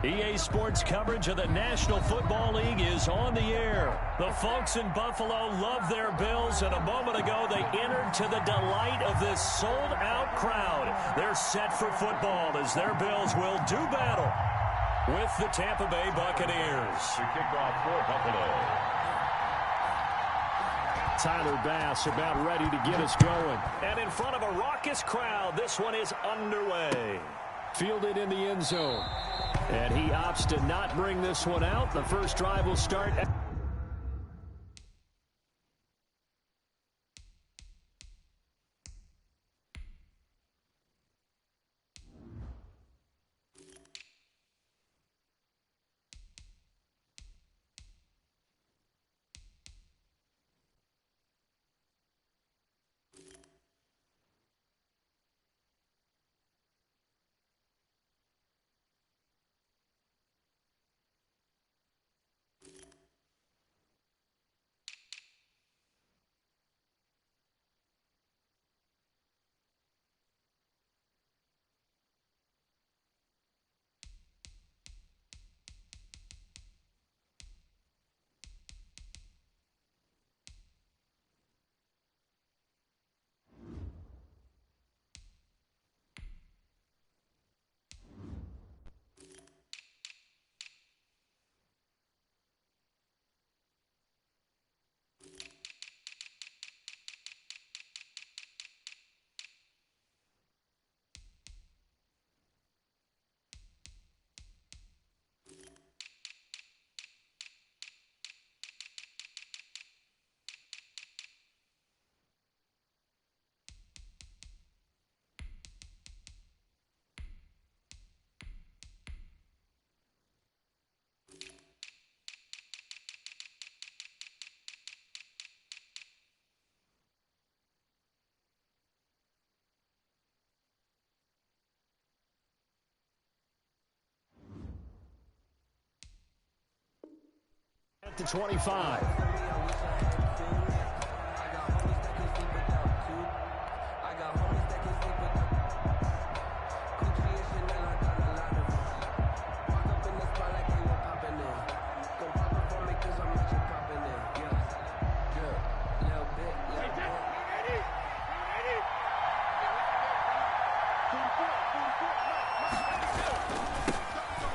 EA Sports coverage of the National Football League is on the air. The folks in Buffalo love their Bills, and a moment ago they entered to the delight of this sold-out crowd. They're set for football as their Bills will do battle with the Tampa Bay Buccaneers. The kickoff for Buffalo. Tyler Bass about ready to get us going. And in front of a raucous crowd, this one is underway. Fielded in the end zone. And he opts to not bring this one out. The first drive will start. To 25.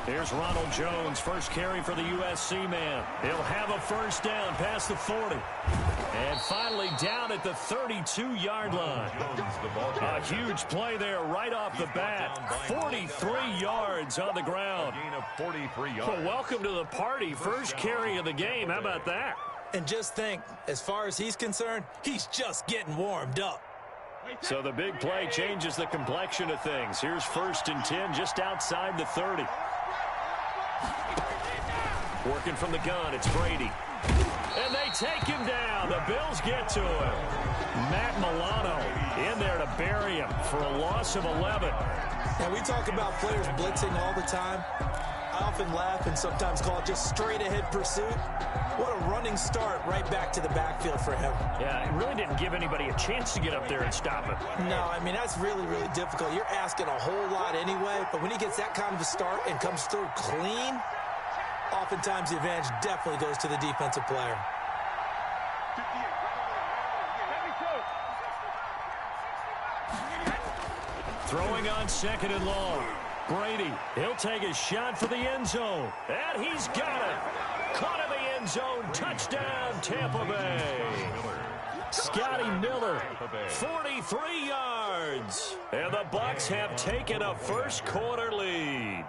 Here's Ronald Jones, first carry for the USC man. He'll have a first down past the 40. And finally down at the 32-yard line. A huge play there right off the bat. 43 yards on the ground. Well, welcome to the party. First carry of the game. How about that? And just think, as far as he's concerned, he's just getting warmed up. So the big play changes the complexion of things. Here's 1st and 10 just outside the 30. Working from the gun, it's Brady. And they take him down. The Bills get to him. Matt Milano in there to bury him for a loss of 11. And we talk about players blitzing all the time. I often laugh and sometimes call it just straight-ahead pursuit. What a running start right back to the backfield for him. Yeah, it really didn't give anybody a chance to get up there and stop him. No, I mean, that's really, really difficult. You're asking a whole lot anyway, but when he gets that kind of a start and comes through clean, oftentimes the advantage definitely goes to the defensive player. Throwing on 2nd and long. Brady, he'll take a shot for the end zone. And he's got it. Caught in the end zone. Touchdown, Tampa Bay. Scotty Miller, 43 yards. And the Bucs have taken a first-quarter lead.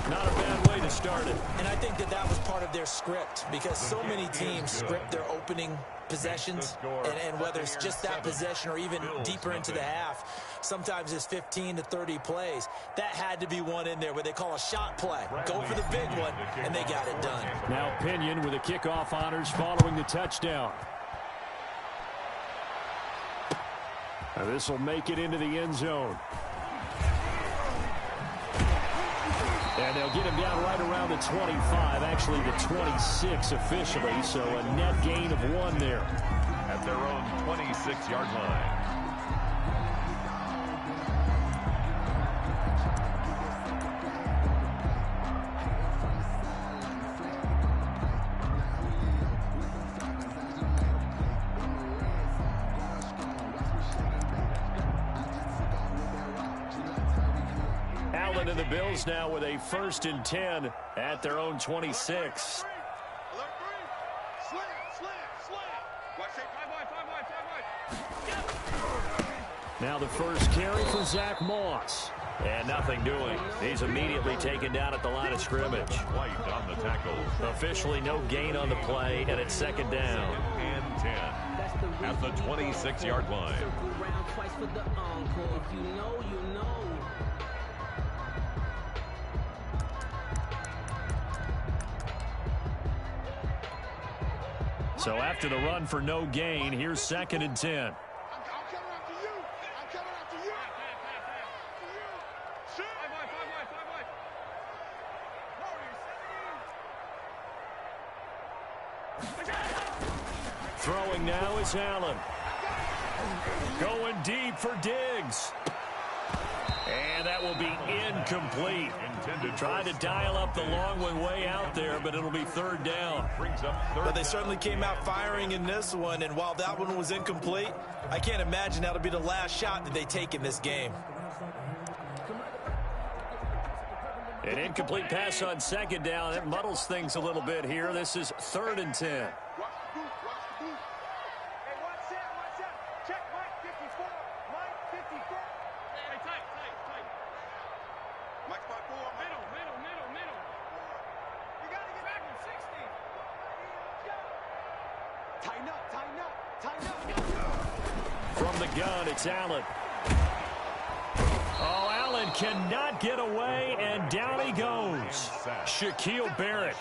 Not a bad way to start it. And I think that was part of their script, because so many teams script their opening possessions, and whether it's just that possession or even deeper into the half, sometimes it's 15 to 30 plays. That had to be one in there where they call a shot play. Go for the big one, and they got it done. Now Pinion with the kickoff honors following the touchdown. Now this will make it into the end zone. And they'll get him down right around the 25, actually the 26 officially, so a net gain of 1 there. At their own 26-yard line. Allen and the Bills now with a 1st and 10 at their own 26. Now the first carry for Zach Moss. And nothing doing. He's immediately taken down at the line of scrimmage. White on the tackle. Officially no gain on the play, and it's 2nd down. And 10 at the 26-yard line. So after the run for no gain, here's 2nd and 10. Throwing now is Allen. Going deep for Diggs. And that will be incomplete. Tried to dial up the long one way out there, but it'll be 3rd down. But they certainly came out firing in this one, and while that one was incomplete, I can't imagine that'll be the last shot that they take in this game. An incomplete pass on 2nd down. It muddles things a little bit here. This is 3rd and 10. From the gun, it's Allen. Oh, Allen cannot get away, and down he goes. Shaquille Barrett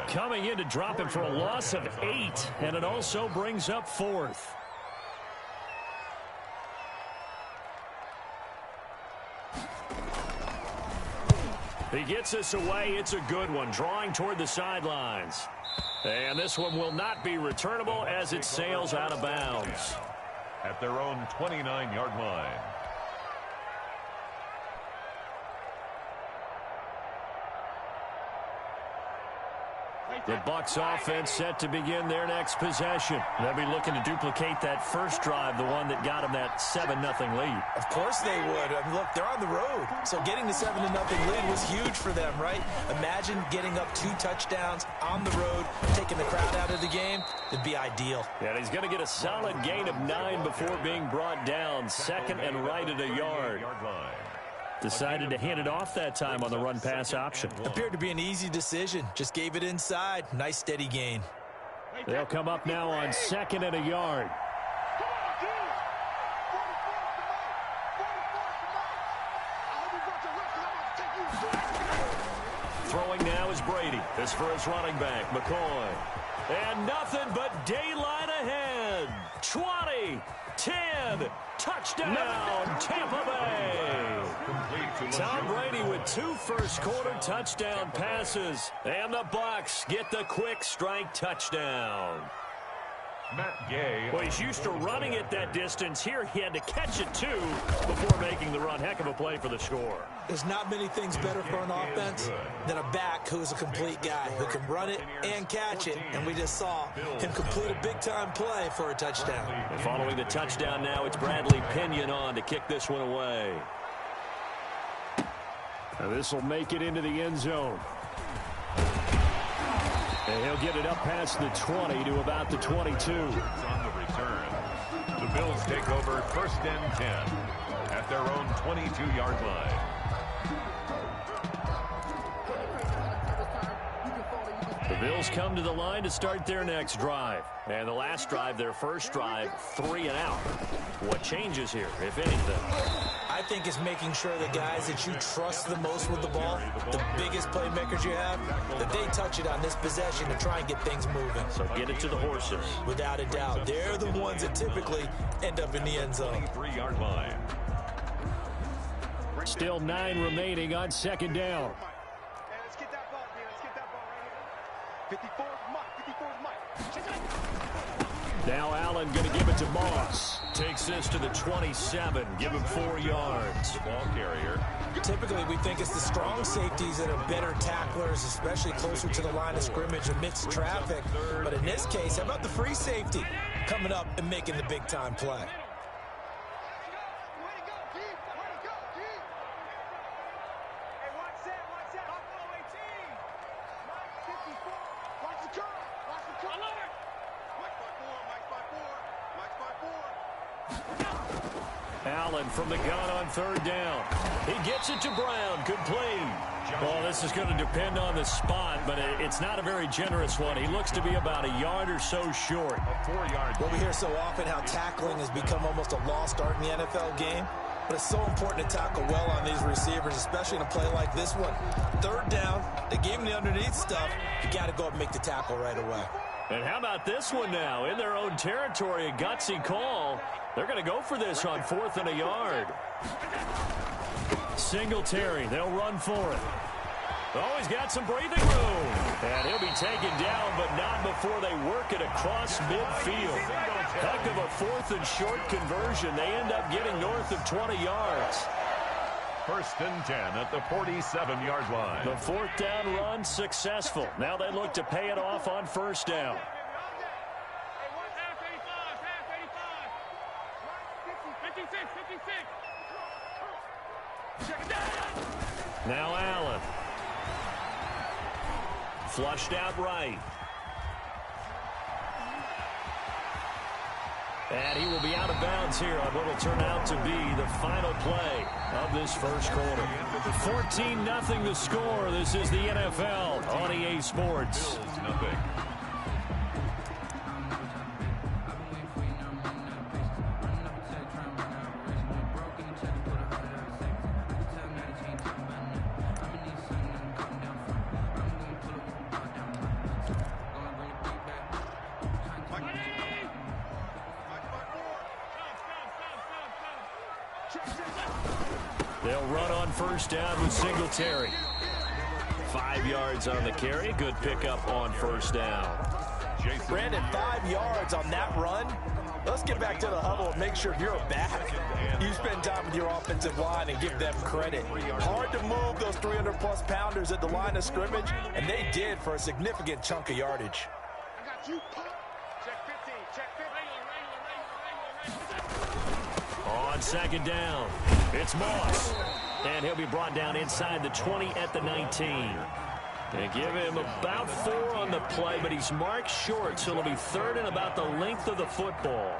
coming in to drop him for a loss of 8, and it also brings up 4th. He gets us away. It's a good one, drawing toward the sidelines. And this one will not be returnable as it sails out of bounds. At their own 29-yard line. The Bucs offense set to begin their next possession. They'll be looking to duplicate that first drive, the one that got them that 7-0 lead. Of course they would. I mean, look, they're on the road. So getting the 7-0 lead was huge for them, right? Imagine getting up 2 touchdowns on the road, taking the crowd out of the game. It'd be ideal. Yeah, he's going to get a solid gain of 9 before being brought down. 2nd and right at a yard. Decided to hand it off that time on the run-pass option. Appeared to be an easy decision. Just gave it inside. Nice, steady gain. They'll come up now on 2nd and a yard. Throwing now is Brady. This for his running back, McCoy. And nothing but daylight ahead. 20, 10, touchdown, Tampa Bay. Tom Brady with 2 first-quarter touchdown passes. And the Bucs get the quick strike touchdown. Matt Gay. Well, he's used to running it that distance. Here he had to catch it, too, before making the run. Heck of a play for the score. There's not many things better for an offense than a back who's a complete guy who can run it and catch it. And we just saw him complete a big-time play for a touchdown. And following the touchdown now, it's Bradley Pinion on to kick this one away. Now this will make it into the end zone. And he'll get it up past the 20 to about the 22. On the return. The Bills take over 1st and 10 at their own 22-yard line. The Bills come to the line to start their next drive. And the last drive, their first drive, 3 and out. What changes here, if anything? I think it's making sure the guys that you trust the most with the ball, the biggest playmakers you have, that they touch it on this possession to try and get things moving. So get it to the horses. Without a doubt. They're the ones that typically end up in the end zone. 23-yard line. Still 9 remaining on 2nd down. Let's get that ball, man. Let's get that ball right here. 54 is Mike. 54 is Mike. Now Allen going to give it to Moss. Takes this to the 27. Give him 4 yards. The ball carrier. Typically, we think it's the strong safeties that are better tacklers, especially closer to the line of scrimmage amidst traffic. But in this case, how about the free safety coming up and making the big-time play? Allen from the gun on third down. He gets it to Brown. Complete. Well, this is going to depend on the spot, but it's not a very generous one. He looks to be about a yard or so short. A 4-yard. Well, we hear so often how tackling has become almost a lost art in the NFL game. But it's so important to tackle well on these receivers, especially in a play like this one. Third down, they gave him the underneath stuff. You got to go up and make the tackle right away. And how about this one now? In their own territory, a gutsy call. They're going to go for this on 4th and a yard. Singletary, they'll run for it. Oh, he's got some breathing room. And he'll be taken down, but not before they work it across midfield. Heck of a 4th and short conversion. They end up getting north of 20 yards. 1st and 10 at the 47-yard line. The 4th down run successful. Now they look to pay it off on 1st down. Now Allen. Flushed out right. And he will be out of bounds here on what will turn out to be the final play of this first quarter. 14-0 the score. This is the NFL on EA Sports. Nothing. They'll run on 1st down with Singletary. 5 yards on the carry. Good pickup on 1st down. Brandon, 5 yards on that run. Let's get back to the huddle and make sure you're a back. You spend time with your offensive line and give them credit. Hard to move those 300-plus pounders at the line of scrimmage, and they did for a significant chunk of yardage. I got you. Check 15. Check 15. On 2nd down, it's Moss. And he'll be brought down inside the 20 at the 19. They give him about 4 on the play, but he's marked short, so it'll be 3rd and about the length of the football.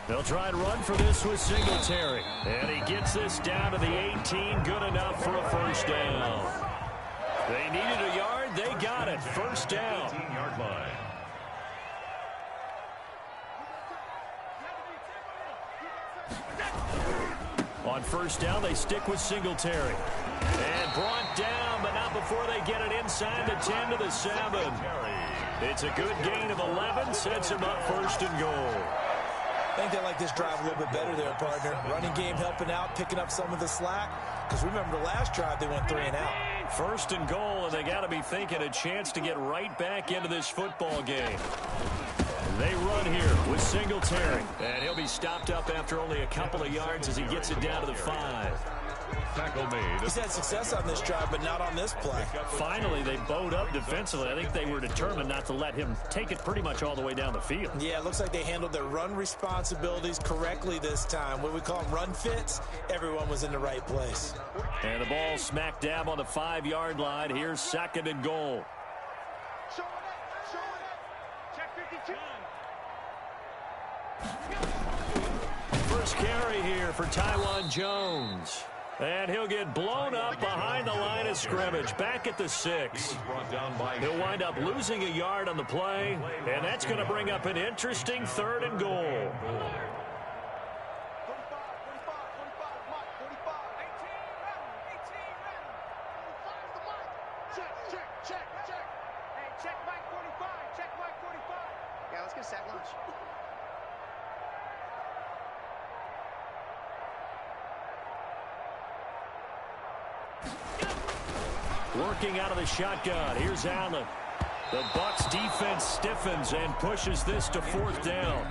They'll try and run for this with Singletary. And he gets this down to the 18. Good enough for a 1st down. They needed a yard. They got it. 1st down. 18-yard line. On 1st down, they stick with Singletary. And brought down, but not before they get it inside the 10 to the 7. It's a good gain of 11. Sets him up 1st and goal. I think they like this drive a little bit better there, partner. Running game helping out, picking up some of the slack. Because remember, the last drive, they went 3 and out. 1st and goal, and they got to be thinking a chance to get right back into this football game. They run here with Singletary. And he'll be stopped up after only a couple of yards as he gets it down to the 5. Tackle made. He's had success on this drive, but not on this play. Finally, they bowed up defensively. I think they were determined not to let him take it pretty much all the way down the field. Yeah, it looks like they handled their run responsibilities correctly this time. What we call them run fits, everyone was in the right place. And the ball smack dab on the 5-yard line. Here's 2nd and goal. Show it up. Check 52. First carry here for Tywan Jones. And he'll get blown up behind the line of scrimmage, back at the 6. He'll wind up losing a yard on the play, and that's going to bring up an interesting 3rd and goal. 45. Check. Hey, check Mike 45. Check Mike 45. Yeah, let's get a sack lunch. Working out of the shotgun. Here's Allen. The Bucs defense stiffens and pushes this to 4th down.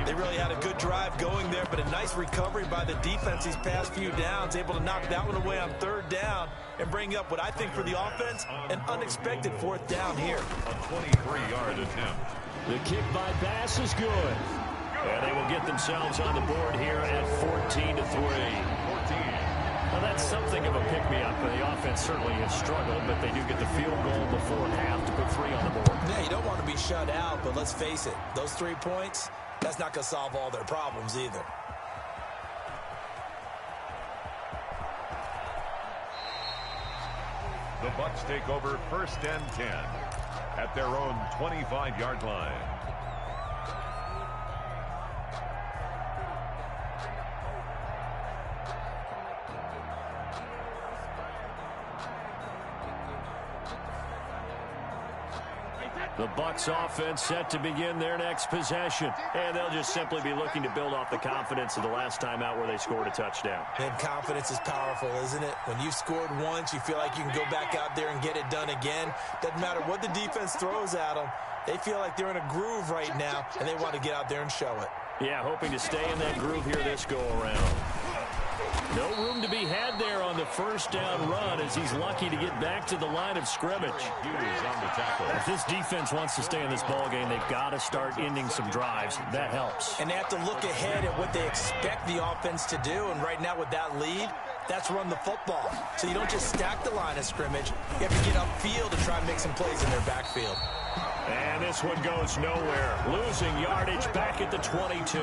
They really had a good drive going there, but a nice recovery by the defense these past few downs, able to knock that one away on 3rd down and bring up what I think for the offense, an unexpected 4th down here. A 23-yard attempt. The kick by Bass is good. And they will get themselves on the board here at 14-3. Well, that's something of a pick-me-up. The offense certainly has struggled, but they do get the field goal before half to put 3 on the board. Yeah, you don't want to be shut out, but let's face it, those 3 points, that's not going to solve all their problems either. The Bucs take over 1st and 10 at their own 25-yard line. The Bucs offense set to begin their next possession. And they'll just simply be looking to build off the confidence of the last time out where they scored a touchdown. And confidence is powerful, isn't it? When you've scored once, you feel like you can go back out there and get it done again. Doesn't matter what the defense throws at them. They feel like they're in a groove right now, and they want to get out there and show it. Yeah, hoping to stay in that groove here this go-around. No room to be had there on the first down run as he's lucky to get back to the line of scrimmage. Hughes on the tackle. If this defense wants to stay in this ballgame, they've got to start ending some drives. That helps. And they have to look ahead at what they expect the offense to do. And right now with that lead, that's run the football. So you don't just stack the line of scrimmage. You have to get upfield to try and make some plays in their backfield. And this one goes nowhere. Losing yardage back at the 22.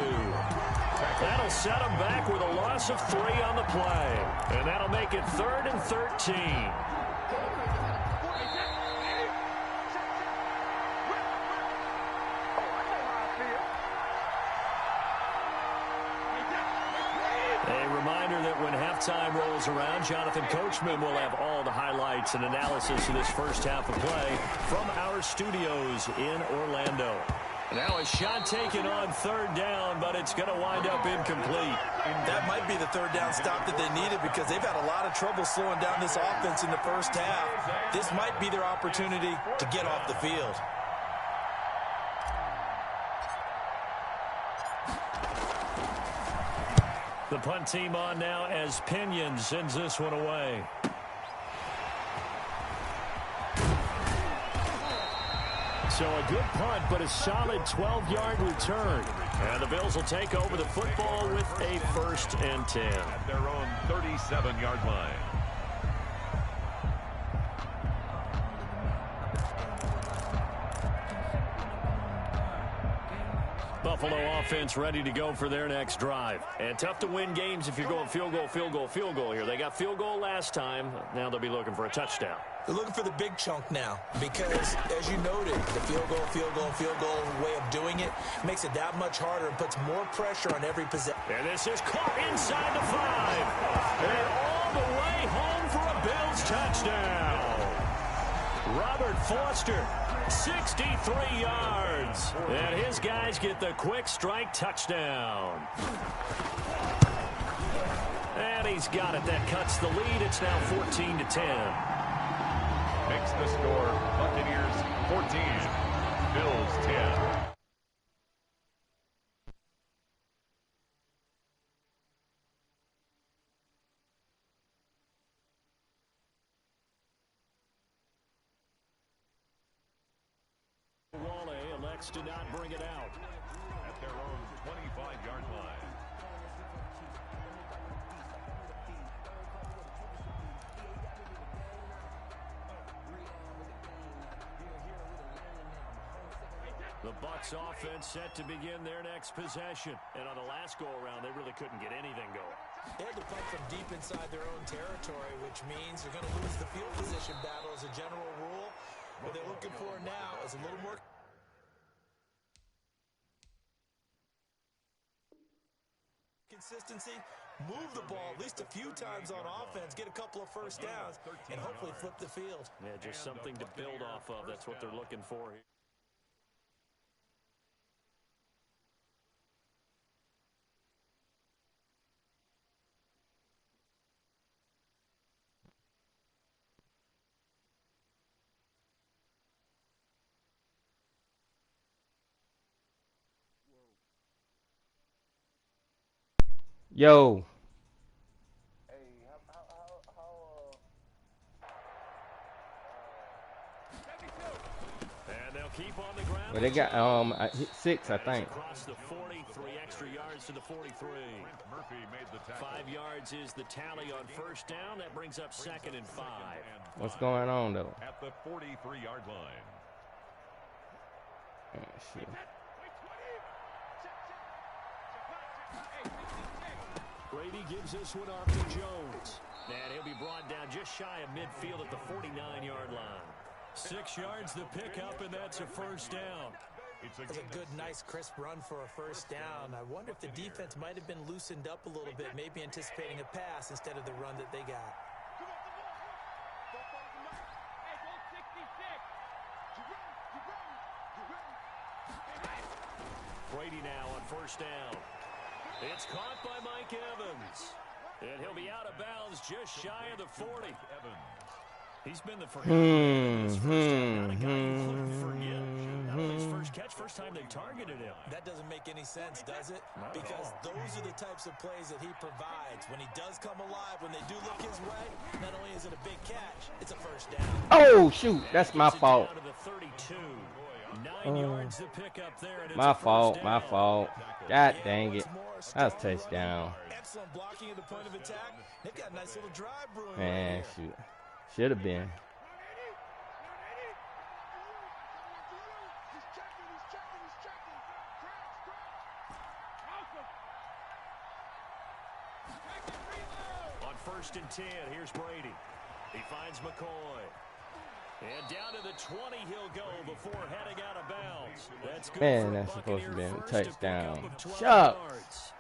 That'll set them back with a loss of 3 on the play. And that'll make it 3rd and 13. A reminder that when halftime rolls around, Jonathan Coachman will have all the highlights and analysis of this first half of play from our studios in Orlando. Now a shot taken on 3rd down, but it's going to wind up incomplete. That might be the 3rd down stop that they needed because they've had a lot of trouble slowing down this offense in the first half. This might be their opportunity to get off the field. The punt team on now as Pinion sends this one away. So a good punt, but a solid 12-yard return. And the Bills will take over the football with a 1st and 10. At their own 37-yard line. Buffalo offense ready to go for their next drive. And tough to win games if you're going field goal, field goal, field goal here. They got field goal last time. Now they'll be looking for a touchdown. They're looking for the big chunk now because, as you noted, the field goal, field goal, field goal way of doing it makes it that much harder and puts more pressure on every possession. And this is caught inside the 5. And all the way home for a Bills touchdown. Robert Foster, 63 yards. And his guys get the quick strike touchdown. And he's got it. That cuts the lead. It's now 14-10. Makes the score Buccaneers 14, Bills 10. Wale elects to not bring it out. At their own 25-yard line. The Bucs offense set to begin their next possession. And on the last go-around, they really couldn't get anything going. They had to punt from deep inside their own territory, which means they're going to lose the field position battle as a general rule. What they're looking for now is a little more consistency. Move the ball at least a few times on offense, get a couple of first downs, and hopefully flip the field. Yeah, just something to build off of. That's what they're looking for here. Yo. And they'll keep on the ground. But they got I hit 6, I think. Across the 40, 3 extra yards to the 43. 5 yards is the tally on first down. That brings up 2nd and 5. What's going on though? At the 43-yard line. Oh, shit. Brady gives this one off to Jones. And he'll be brought down just shy of midfield at the 49-yard line. 6 yards the pickup, and that's a first down. It's a good, nice, crisp run for a first down. I wonder if the defense might have been loosened up a little bit, maybe anticipating a pass instead of the run that they got. Brady now on first down. It's caught by Mike Evans. And he'll be out of bounds just shy of the 40. He's been the first guy you couldn't forget. Not only his first catch, first time they targeted him. That doesn't make any sense, does it? Because those are the types of plays that he provides. When he does come alive, when they do look his way, not only is it a big catch, it's a first down. Oh, shoot. That's my fault. Down to the 32. 9 yards to pick up there. And it's My a first fault. down. My fault. God dang it. That's a touchdown. Excellent blocking at the point of attack. They've got a nice little drive brewing. Man, right shoot. Should have been. On 1st and 10, here's Brady. He finds McCoy. And down to the 20 he'll go before heading out of bounds. That's good. Man, for a that's supposed to be a Buccaneer first pick touchdown. up of 12 Shucks. yards.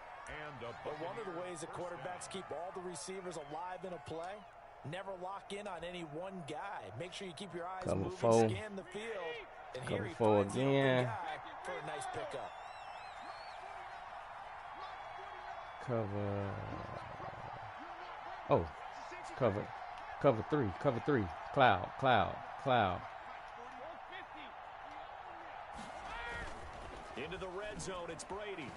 But one of the ways that quarterbacks keep all the receivers alive in a play, never lock in on any one guy. Make sure you keep your eyes Cover moving, 4. scan the field. And Cover here he 4 finds the open again. guy for a nice pickup. Cover. Oh. Cover 3. Cover 3. Cloud. Into the red zone, it's Brady.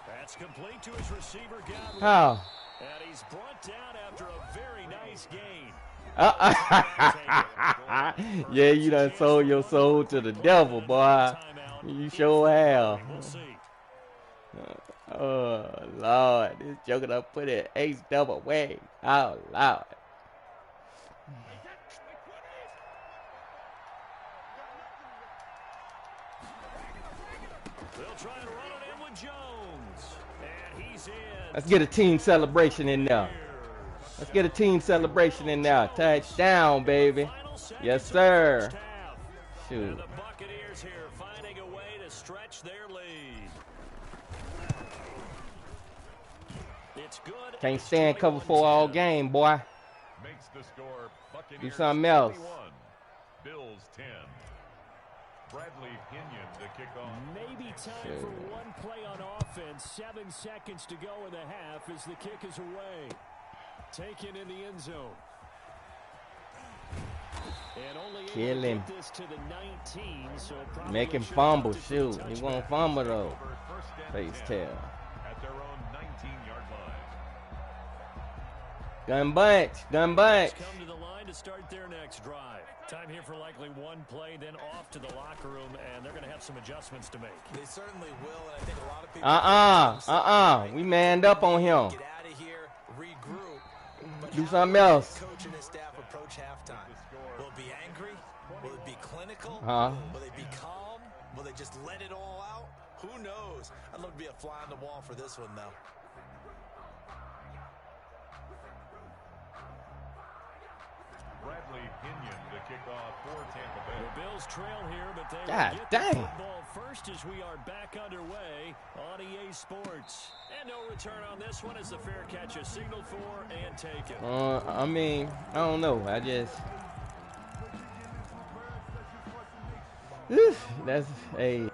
That's complete to his receiver, Godwin. How? And he's brought down after a very nice gain. Yeah, you done sold your soul to the devil, boy. You sure have. We'll see. Oh, Lord. This joker done put it ace double way. Oh, Lord. They'll try and run it in with Jones. And he's in. Let's get a team celebration in there. Let's get a team celebration in there. Touchdown, baby. Yes, sir. Shoot. And the Buccaneers here finding a way to stretch their lead. It's good. Can't stand cover 4 all game, boy. Makes the score Buccaneers Do something else. 21, Bills 10. Bradley Pinion to kick off. Maybe time for one play on offense. 7 seconds to go in the half as the kick is away. Taken in the end zone. And only Kill him. get this to the 19, so Make him should fumble. touch it for the Shoot. He touchback. won't fumble, though. First and Face 10 tail. at their own 19-yard line. Gun bunch. Come to the line to start their next drive. Time here for likely one play, then off to the locker room, and they're going to have some adjustments to make. They certainly will, and I think a lot of people... We manned up on him. Get out of here, regroup. But Do how something will else. the coach and his staff approach halftime? Will it be angry? Will it be clinical? Huh? Will they be calm? Will they just let it all out? Who knows? I'd love to be a fly on the wall for this one, though. Bradley Pinion to kick off for Tampa Bay. The Bills trail here, but they God will get dang. the football first as we are back underway on EA Sports. And no return on this one as the fair catch is signaled for and taken. I mean, I don't know. I just... That's a...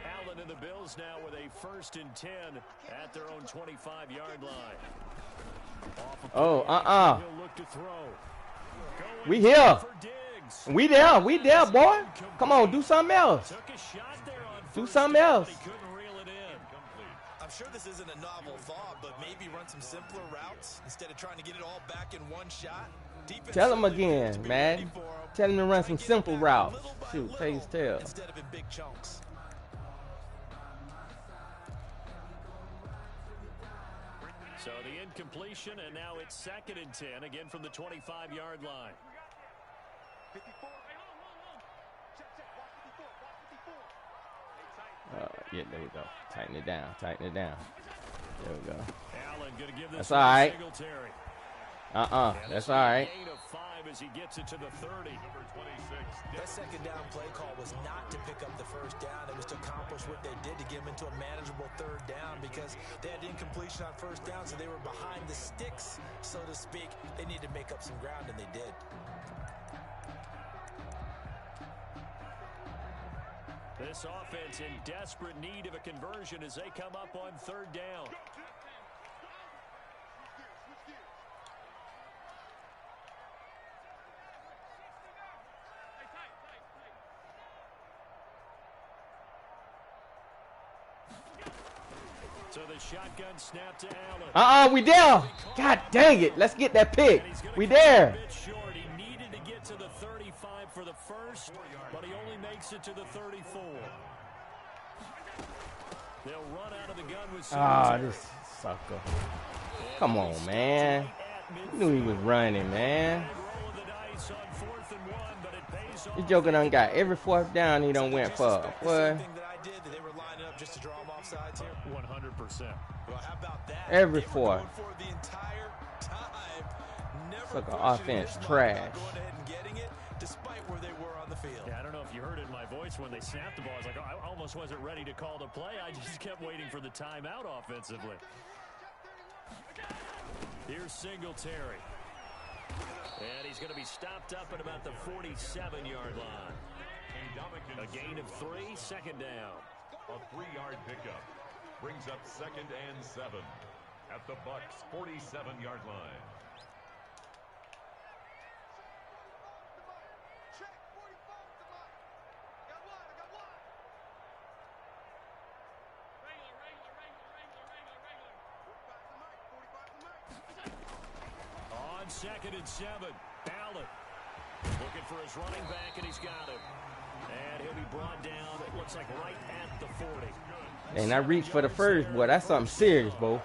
Allen and the Bills now with a 1st and 10 at their own 25-yard line. Off a Oh, play, he'll look to throw. Going We here. for Diggs. We there, boy. Come on, do something else. Took a shot there on Do first something down, else. but he couldn't reel it in. I I'm sure this isn't a novel thought, but maybe run some simpler routes instead of trying to get it all back in one shot. Defense Tell him again, man. Tell him to run some simple routes. Shoot, take his tail. Instead of in big chunks. So the incompletion, and now it's 2nd and 10, again from the 25-yard line. 54. Yeah, there we go. Tighten it down. Tighten it down. There we go. Allen gonna give this That's all right. Singletary. That's all right. Gain of 5 as he gets it to the 30. Number 26. That second down play call was not to pick up the first down. It was to accomplish what they did to get them into a manageable 3rd down because they had incompletion on 1st down, so they were behind the sticks, so to speak. They needed to make up some ground, and they did. This offense in desperate need of a conversion as they come up on 3rd down. So the shotgun snap to Allen. We there. God dang it. Let's get that pick. We there. He needed to get to the 35 for the first, but he only makes it to the 34. They'll run out of the gun with This sucker. Come on, man. You knew he was running, man. This joker done got every 4th down he done went for. Boy. Just to draw them off sides here? 100%. Well, how about that? Every They were 4. going for the entire time. Never Sucker questioning offense his trash. mind, going ahead and getting it, despite where they were on the field. Yeah, I don't know if you heard it in my voice when they snapped the ball. I was like, I almost wasn't ready to call the play. I just kept waiting for the timeout offensively. Here's Singletary. And he's going to be stopped up at about the 47-yard line. A gain of 3, 2nd down. A 3-yard pickup brings up 2nd and 7 at the Bucs' 47-yard line. Check 45 to Mike. Got one. Regular. 45 to Mike. On 2nd and 7, Allen looking for his running back, and he's got him. And he'll be brought down, it looks like right at the 40. And I reached for the first, boy. That's something serious, boy.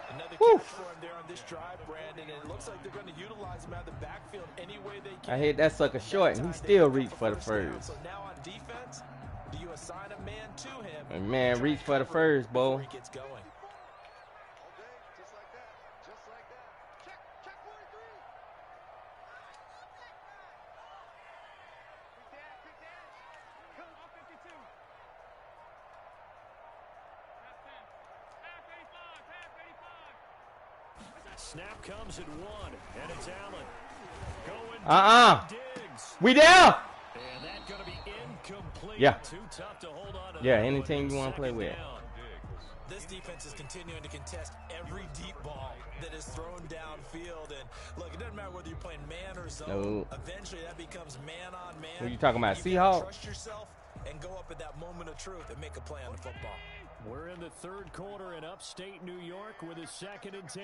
Another Woo. catch for him there on this drive, Brandon, and it looks like they're going to utilize him out of the backfield any way they can. I hit that sucker short, and he still reached for the first. So now on defense, do you assign a man to him? And man, reach for the first, boy. Before he gets going. All day, just like that. Just like that. Check 43. Quick dash. Come on, 52. Snap comes at 1, and it's Allen. Diggs. We there. And that's going to be incomplete. Yeah. Too tough to hold on to. Yeah, that any one. team you want to play 2nd with. down. This defense is continuing to contest every deep ball that is thrown downfield. And look, it doesn't matter whether you're playing man or zone. No. Eventually, that becomes man on man. Who you talking about, You gotta Seahawks? Trust yourself and go up at that moment of truth and make a play on the football. We're in the 3rd quarter in upstate New York with a 2nd and 10.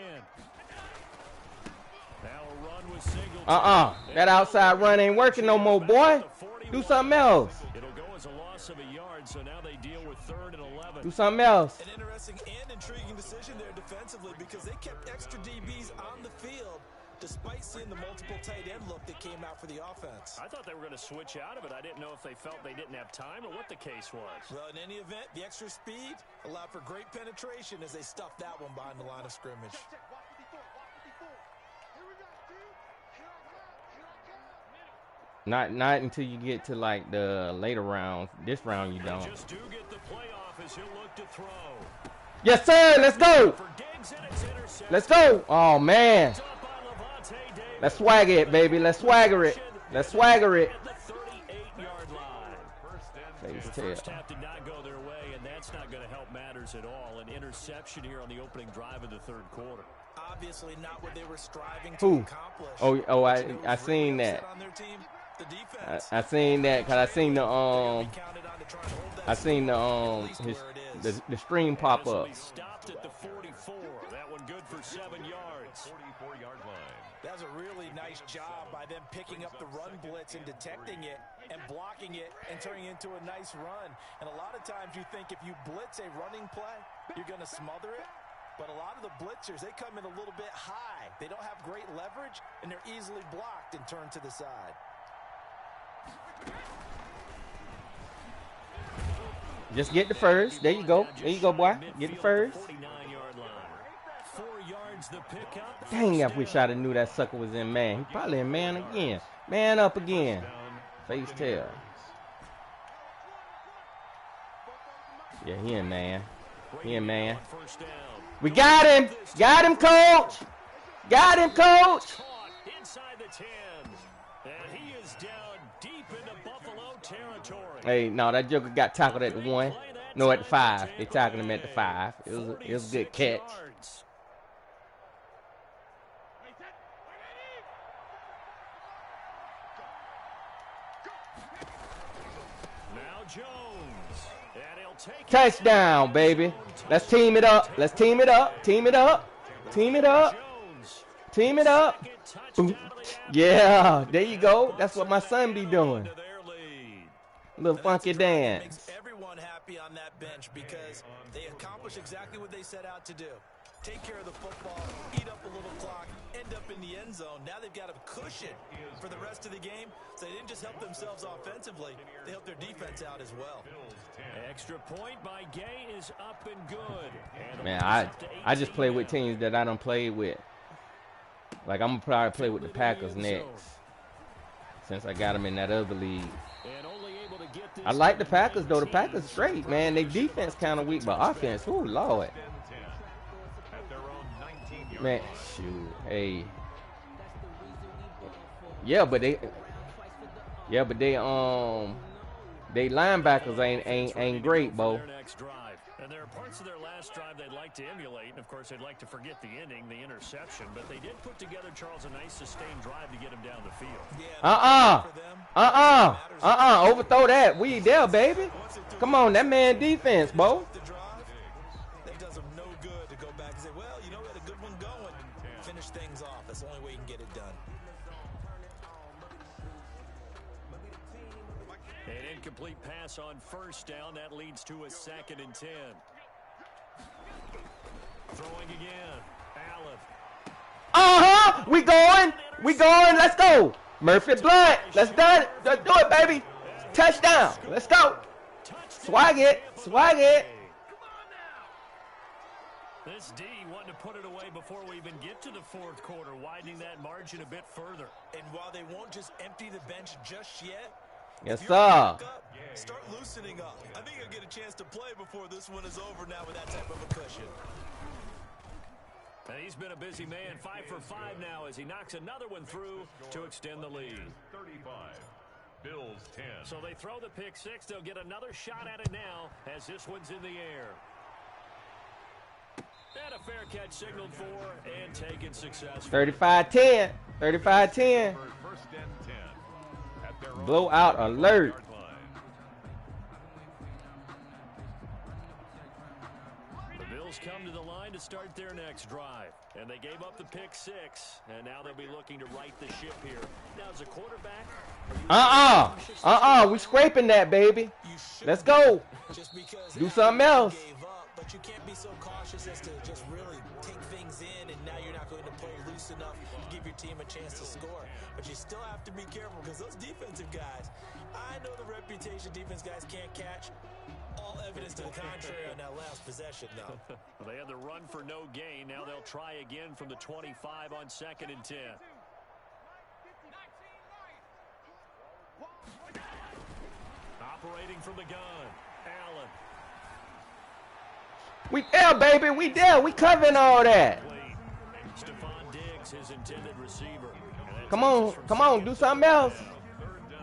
Now a run with Singletary. That outside run ain't working no more, boy. Do something else. It'll go as a loss of a yard, so now they deal with 3rd and 11. Do something else. An interesting and intriguing decision there defensively because they kept extra DBs on the field despite seeing the multiple tight end look that came out for the offense. I thought they were going to switch out of it. I didn't know if they felt they didn't have time or what the case was. Well, in any event, the extra speed allowed for great penetration as they stuffed that one behind the line of scrimmage. Check 154. 154. Here we go, dude. Here I come. Not until you get to like the later rounds. This round you don't. Just do get the playoff as he'll look to throw. Yes, sir. Let's go. For Diggs, and it's intercepted. Let's go. Oh man. Up by Levante Davis. Let's swagger it, baby. Let's swagger it. Let's swagger it. At the 38-yard line. Face The tail. first half did not go their way, and that's not going to help matters at all. An interception here on the opening drive of the 3rd quarter. Obviously not what they were striving to Who? accomplish. I seen that. On their team, the defense. I seen that because I seen the Counted on to try and hold that I seen the at least his where it the stream pop up. Stopped at the 44. That one good for 7 yards. 44-yard line. That's a really nice job by them picking up the run blitz and detecting it and blocking it and turning it into a nice run. And a lot of times you think if you blitz a running play, you're going to smother it. But a lot of the blitzers, they come in a little bit high. They don't have great leverage, and they're easily blocked and turned to the side. Just get the first. There you go. There you go, boy. Get the first. 49-yard line. 4 yards the pickup. Dang, I wish I'd have knew that sucker was in man. He probably in man again. Man up again. Face tail. Yeah, he in man. He in man. We got him. Got him, coach. Got him, coach. Inside the 10. And he is down deep into Buffalo territory. Hey, no, that joker got tackled at the 1. No, at the 5. They tackled him at the 5. It was a good catch. Now Jones. And he'll take Touchdown, baby. Let's team it up. Let's team it up. Team it up. Team it up. Team it up. Yeah, there you go. That's what my son be doing. Little funky dance. Makes everyone happy on that bench because they accomplish exactly what they set out to do. Take care of the football, eat up a little clock, end up in the end zone. Now they've got a cushion for the rest of the game. So they didn't just help themselves offensively, they helped their defense out as well. Extra point by Gay is up and good. And Man, I just play with teams that I don't play with. Like, I'm going to probably play with the Packers next, since I got them in that other league. I like the Packers, though. The Packers straight, man. They defense kind of weak, but offense, oh, Lord. Man, shoot, hey. Yeah, but they linebackers ain't great, Bo. And there are parts of their last drive they'd like to emulate, and of course they'd like to forget the ending, the interception, but they did put together, Charles, a nice sustained drive to get him down the field. Overthrow that. We there, baby. Come on, that man defense, Bo. That does them no good to go back and say, well, you know, we had a good one going. Finish things off. That's the only way you can get it done. An incomplete pass on first down. That leads to a 2nd and 10. Throwing again. Allen. We going. Let's go. Murphy Blunt. Let's do it. Let's do it, baby. Touchdown. Let's go. Swag it. This D wanting to put it away before we even get to the 4th quarter, widening that margin a bit further. And while they won't just empty the bench just yet, yes, sir. Start loosening up. I think you'll get a chance to play before this one is over now with that type of a cushion. And he's been a busy man, 5 for 5 now as he knocks another one through to extend the lead. 35. Bills 10. So they throw the pick 6. They'll get another shot at it now as this one's in the air. And a fair catch signaled for and taken successfully. 35-10. 35-10. First and 10. Blowout alert. The Bills come to the line to start their next drive. And they gave up the pick 6. And now they'll be looking to right the ship here. Now, as a quarterback... We scraping that, baby. Let's go. Do something else. But you can't be so cautious as to just really take things in, and now you're not going to play loose enough to give your team a chance to score. But you still have to be careful because those defensive guys, I know the reputation defense guys can't catch. All evidence to the contrary on that last possession, though. They had the run for no gain. Now they'll try again from the 25 on 2nd and 10. Operating from the gun, Allen. We there, baby. We there. We covering all that. Stephon Diggs, his intended receiver. Come on. Do something else.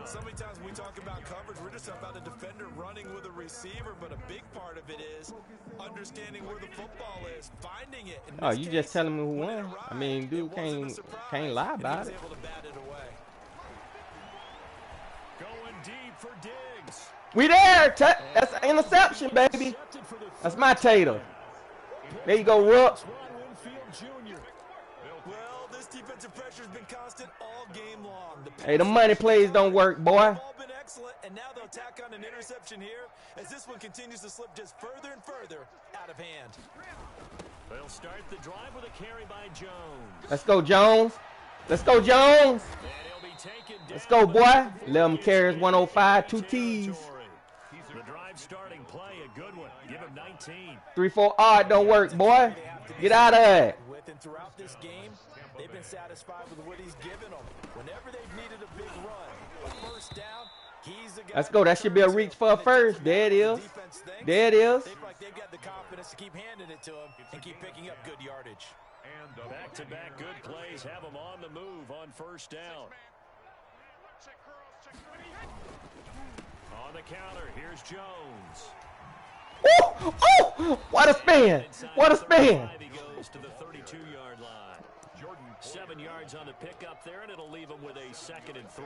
So many times when we talk about coverage, we're just about a defender running with a receiver, but a big part of it is understanding where the football is, finding it. Oh, you just telling me who won? I mean, dude can't lie about it. Going deep for Diggs. We there. That's an interception, baby. That's my tater. There you go, Rook. Well, this defensive pressure has been constant all game long. Hey, the money plays don't work, boy. They've all been excellent, and now they'll tack on an interception here as this one continues to slip just further and further out of hand. They'll start the drive with a carry by Jones. Let's go, Jones. Let's go, Jones. Let's go, boy. 11 carries, 105, 2 T's. The drive starting play, a good one. Give him 19. 3-4 odd don't work, boy. Get out of it. And throughout this game, they've been satisfied with what he's given them. Whenever they've needed a big run, a first down, he's the guy. Let's go. That should be a reach for a first. There it is. There it is. They feel like they've got the confidence to keep handing it to him and keep picking up good yardage. Back-to-back good plays have them on the move on first down. On the counter, here's Jones. Oh, oh, what a spin. What a spin. He goes to the 32-yard line. 7 yards on the pickup there, and it'll leave him with a 2nd and 3.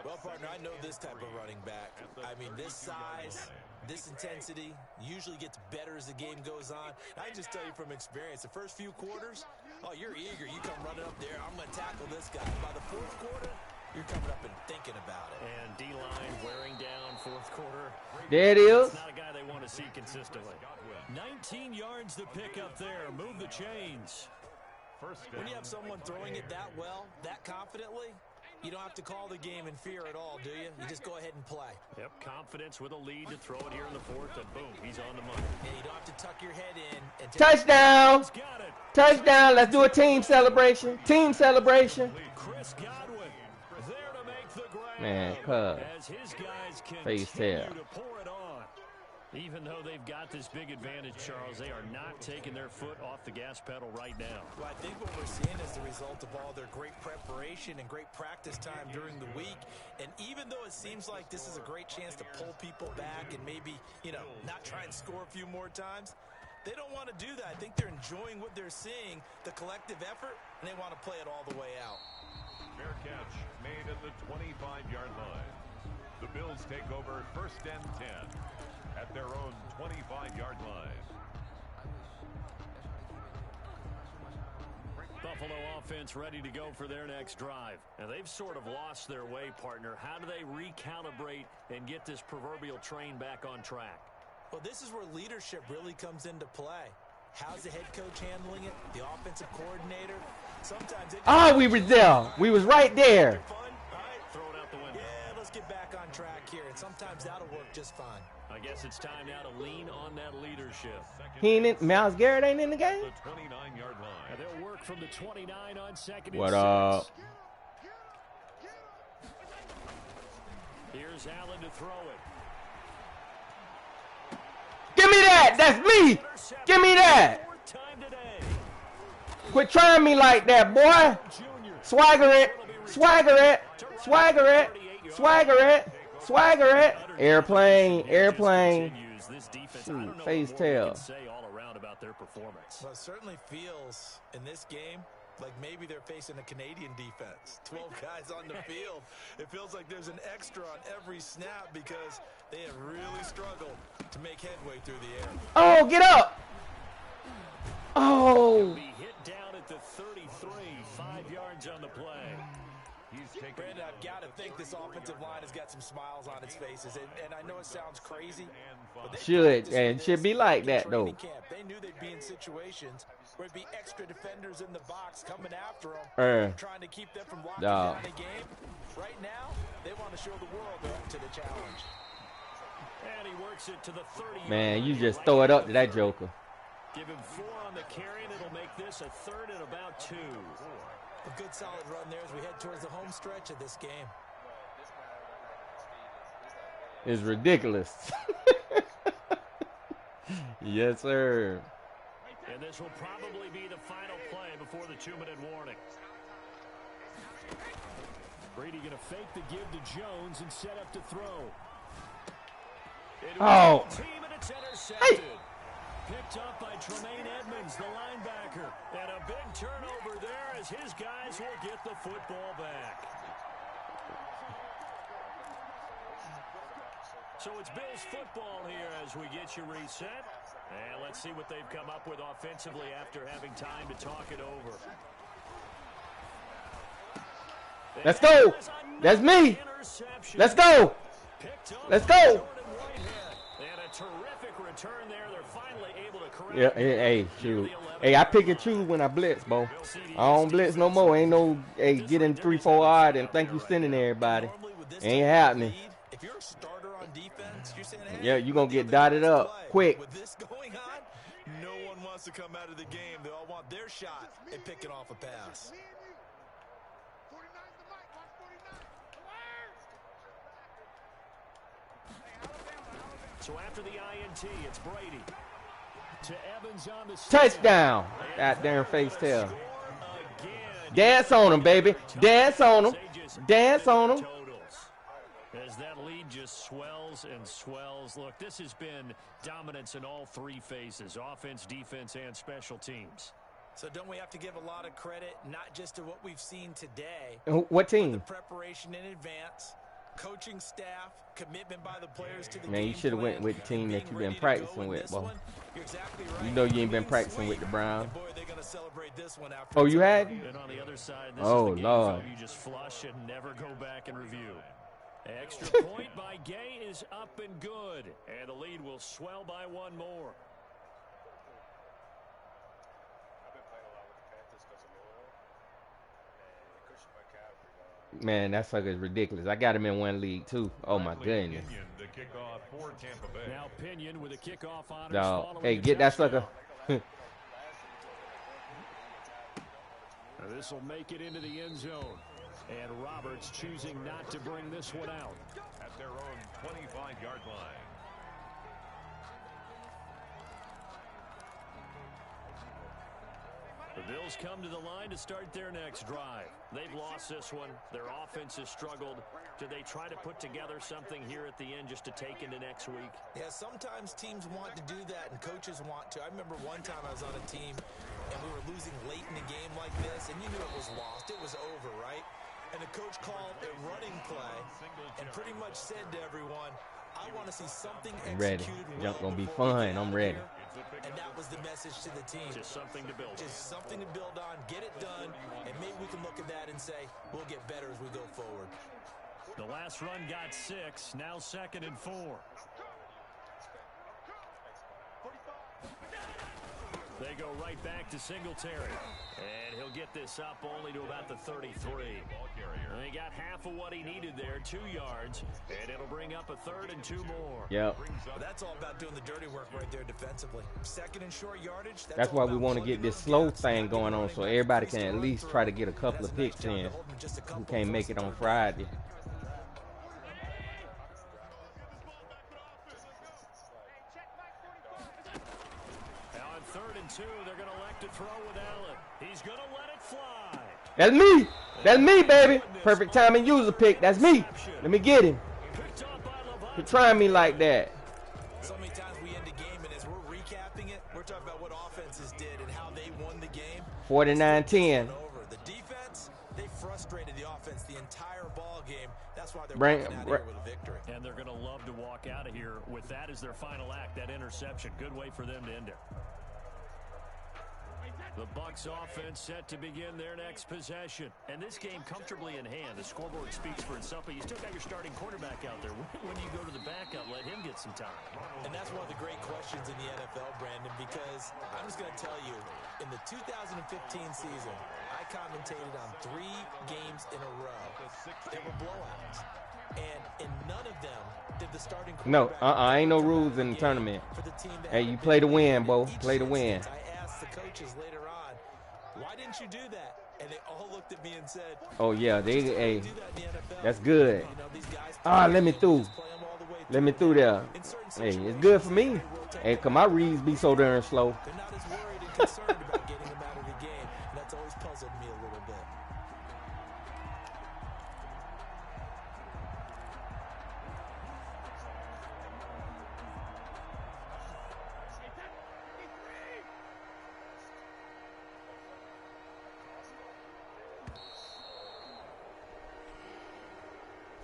Well, partner, I know this type of running back. I mean, this size, this intensity usually gets better as the game goes on. I just tell you from experience, the first few quarters, oh, you're eager. You come running up there, I'm going to tackle this guy. By the fourth quarter, you're coming up and thinking about it. And D-line wearing down fourth quarter. There it is. It's not a guy they want to see consistently. 19 yards to pick up there. Move the chains. When you have someone throwing it that well, that confidently, you don't have to call the game in fear at all, do you? You just go ahead and play. Yep, confidence with a lead to throw it here in the fourth, and boom, he's on the money. Yeah, you don't have to tuck your head in. And Touchdown. Touchdown. Let's do a team celebration. Team celebration. Chris Godwin there to make the grab. Man, cuz. As his guys Face continue tail. to pour it on. Even though they've got this big advantage, Charles, they are not taking their foot off the gas pedal right now. Well, I think what we're seeing is the result of all their great preparation and great practice time during the week. And even though it seems like this is a great chance to pull people back and maybe, you know, not try and score a few more times, they don't want to do that. I think they're enjoying what they're seeing, the collective effort, and they want to play it all the way out. Fair catch made at the 25-yard line. The Bills take over 1st and 10 at their own 25-yard line. Buffalo offense ready to go for their next drive. Now, they've sort of lost their way, partner. How do they recalibrate and get this proverbial train back on track? Well, this is where leadership really comes into play. How's the head coach handling it? The offensive coordinator? Sometimes we were there. We was right there. Throw it out the window. Yeah, let's get back on track here, and sometimes that'll work just fine. I guess it's time now to lean on that leadership. He ain't in, Myles Garrett ain't in the game? The 29-yard line. And they'll work from the 29 on 2nd and 6. What up? Here's Allen to throw it. Give me that. That's me. Give me that. Quit trying me like that, boy. Swagger it. Swagger it. Swagger it. Swagger it. Swagger it. Airplane. Airplane. Face tail. Well, it certainly feels in this game like maybe they're facing a Canadian defense. 12 guys on the field. It feels like there's an extra on every snap because they have really struggled to make headway through the air. Oh, get up. Oh. Be hit down at the 33, 5 yards on the play. Brandon, I've got to think this offensive line has got some smiles on its faces, and I know it sounds crazy. But should be like that though. They knew they'd be in situations where it'd be extra defenders in the box coming after them, trying to keep them from locking down the game. Right now, they want to show the world they're up to the challenge. And he works it to the 30. Man, you just throw it up to that joker. Give him 4 on the carry, and it'll make this a 3rd and about 2. A good solid run there as we head towards the home stretch of this game. It's ridiculous. Yes, sir. And this will probably be the final play before the 2-minute warning. Brady going to fake the give to Jones and set up to throw. Oh. Team and it's intercepted. Hey. Picked up by Tremaine Edmonds, the linebacker. And a big turnover there as his guys will get the football back. So it's Bills football here as we get you reset. And let's see what they've come up with offensively after having time to talk it over. Let's go. That's me. Let's go. Let's go. And a terrific return there. They're finally able to correct. Yeah, hey, shoot. Hey, I pick and choose when I blitz, bro. I don't blitz no more. Ain't no, hey, get in 3-4 odd and think you sending everybody. Ain't happening. If you're a starter on defense, you're saying, hey, yeah, you're going to get dotted up quick. With this going on, no one wants to come out of the game. They all want their shot at picking off a pass. So after the INT, it's Brady. To Evans on the touchdown. That damn face tail. Dance on him, baby. Dance on him. Dance on him. As that lead just swells and swells. Look, this has been dominance in all three phases, offense, defense, and special teams. So don't we have to give a lot of credit, not just to what we've seen today. What team? The preparation in advance, coaching staff, commitment by the players to the Man, you should have went with the team that you've been practicing with, bro. You're exactly right. You know you ain't been practicing with the Browns. Boy, they're gonna celebrate this one after. Oh, you had? And on the other side, this oh, is the game Lord. you just flush and never go back and review. Extra point by Gay is up and good. And the lead will swell by one more. Man, that sucker's ridiculous. I got him in one league, too. Oh, my goodness. Now Pinion with a kickoff honors No. Hey, get that sucker. This will make it into the end zone. And Roberts choosing not to bring this one out. At their own 25-yard line. The Bills come to the line to start their next drive. They've lost this one. Their offense has struggled. Do they try to put together something here at the end just to take into next week? Yeah, sometimes teams want to do that and coaches want to. I remember one time I was on a team and we were losing late in a game like this and you knew it was lost. It was over, right? And the coach called a running play and pretty much said to everyone, I want to see something executed well. It's going to be fun. I'm ready. And that was the message to the team. Just something to build on. Just something to build on, get it done, and maybe we can look at that and say, we'll get better as we go forward. The last run got 6, now 2nd and 4. They go right back to Singletary. And he'll get this up only to about the 33. And he got half of what he needed there, 2 yards. And it'll bring up a 3rd and 2 more. Yep. Well, that's all about doing the dirty work right there defensively. 2nd and short yardage. That's why we want to get this slow thing going on so everybody can at least try to get a couple of picks in who can't make it on Friday. Now on 3rd and 2, they're going to elect to throw with Allen. He's going to let it fly. That's me. That's me, baby. Perfect time and user pick. That's me. Let me get him. You're trying me like that. So many times we end a game, and as we're recapping it, we're talking about what offenses did and how they won the game. 49-10. The defense, they frustrated the offense the entire ball game. That's why they're walking out here with a victory. And they're going to love to walk out of here with that as their final act, that interception. Good way for them to end it. The Bucs offense set to begin their next possession. And this game comfortably in hand. The scoreboard speaks for itself, but you still got your starting quarterback out there. When do you go to the backup, let him get some time? And that's one of the great questions in the NFL, Brandon, because I'm just going to tell you, in the 2015 season, I commentated on 3 games in a row. They were blowouts. And in none of them did the starting quarterback... No, ain't no rules in the tournament. Hey, you play to win, Bo. Play to win. I asked the coaches later on, why didn't you do that? And they all looked at me and said, oh, yeah, hey, that's good. Let me through. Let me through there. Hey, it's good for me. Hey, because my reads be so darn slow. They're not as worried and concerned about getting them out of the game. And that's always puzzled me a little bit.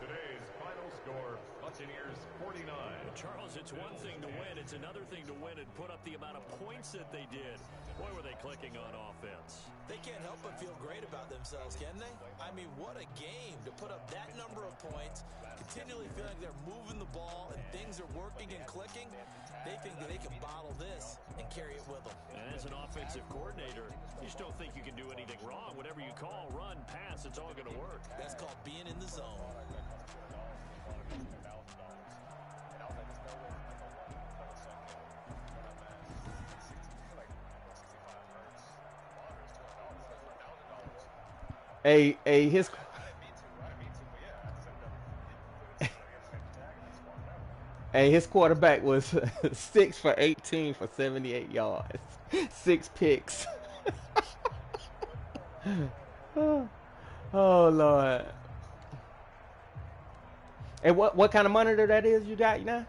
Today's final score, Buccaneers 49. Charles, it's one thing to win. It's another thing to win and put up the amount of points that they did. Boy, were they clicking on offense. They can't help but feel great about themselves, can they? I mean, what a game to put up that number of points, continually feeling they're moving the ball and things are working and clicking. They think that they can bottle this and carry it with them. And as an offensive coordinator, you just don't think you can do anything wrong. Whatever you call, run, pass, it's all going to work. That's called being in the zone. Hey, his quarterback was 6 for 18 for 78 yards, 6 picks. Oh Lord. And what kind of monitor that is you got now?